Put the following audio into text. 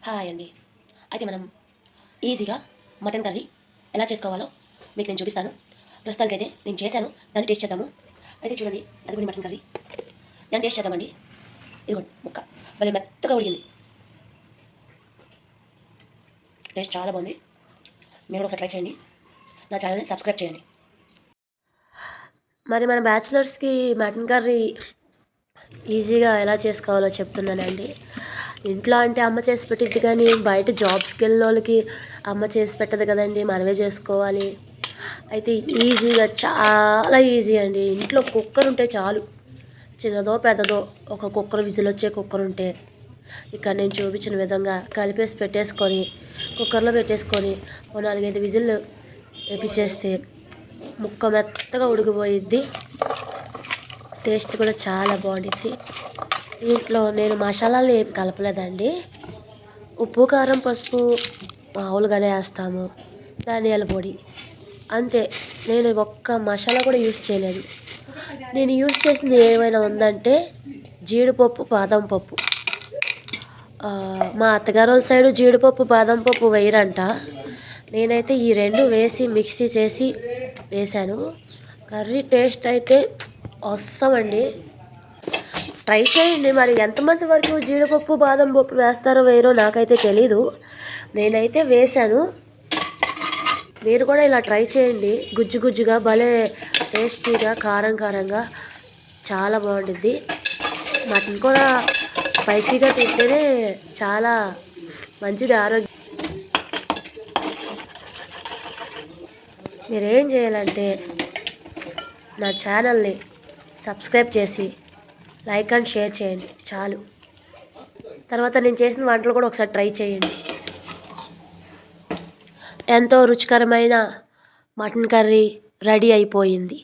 Hi అండి. అయితే మనం ఈజీగా మటన్ కర్రీ ఎలా చేసుకోవాలో మీకు నేను చూపిస్తాను. ప్రస్తుతానికైతే నేను చేశాను, దాన్ని టేస్ట్ చేద్దాము. అయితే చూడండి, అది కూడా మటన్ కర్రీ. దాన్ని టేస్ట్ చేద్దామండి. ఇదిగోండి ముక్క భలే మెత్తగా ఉడిగింది. టేస్ట్ చాలా బాగుంది. మీరు కూడా ఒకసారి ట్రై చేయండి. నా ఛానల్ని సబ్స్క్రైబ్ చేయండి. మరి మన బ్యాచిలర్స్కి మటన్ కర్రీ ఈజీగా ఎలా చేసుకోవాలో చెప్తున్నానండి. ఇంట్లో అంటే అమ్మ చేసి పెట్టిద్ది, కానీ బయట జాబ్స్కి వెళ్ళిన వాళ్ళకి అమ్మ చేసి పెట్టదు కదండి, మనమే చేసుకోవాలి. అయితే ఈజీగా, చాలా ఈజీ అండి. ఇంట్లో కుక్కర్ ఉంటే చాలు, చిన్నదో పెద్దదో, ఒక కుక్కర్ విజిల్ వచ్చే కుక్కర్ ఉంటే ఇక్కడ నేను చూపించిన విధంగా కలిపేసి పెట్టేసుకొని కుక్కర్లో పెట్టేసుకొని ఓ 4-5 విజిల్లు వేపించేస్తే ముక్క మెత్తగా ఉడికిపోయిద్ది. టేస్ట్ కూడా చాలా బాగుండిద్ది. దీంట్లో నేను మసాలాలు ఏం కలపలేదండి. ఉప్పు, కారం, పసుపు మామూలుగానే వేస్తాము, ధనియాల పొడి అంతే. నేను ఒక్క మసాలా కూడా యూజ్ చేయలేదు. నేను యూజ్ చేసింది ఏమైనా ఉందంటే జీడిపప్పు, బాదం పప్పు. మా అత్తగారు వాళ్ళ సైడు జీడిపప్పు, బాదం పప్పు వేయరంట. నేనైతే ఈ రెండు వేసి మిక్సీ చేసి వేశాను. కర్రీ టేస్ట్ అయితే వస్తామండి. ట్రై చేయండి. మరి ఎంతమంది వరకు జీడిపప్పు, బాదం పప్పు వేస్తారో వేయరో నాకైతే తెలీదు. నేనైతే వేశాను. మీరు కూడా ఇలా ట్రై చేయండి. గుజ్జు గుజ్జుగా భలే టేస్టీగా, కారం కారంగా చాలా బాగుంటుంది. మటన్ కూడా స్పైసీగా తింటేనే చాలా మంచిది ఆరోగ్యం. మీరేం చేయాలంటే నా ఛానల్ని సబ్స్క్రైబ్ చేసి లైక్ అండ్ షేర్ చేయండి చాలు. తర్వాత నేను చేసిన వంటలు కూడా ఒకసారి ట్రై చేయండి. ఎంతో రుచికరమైన మటన్ కర్రీ రెడీ అయిపోయింది.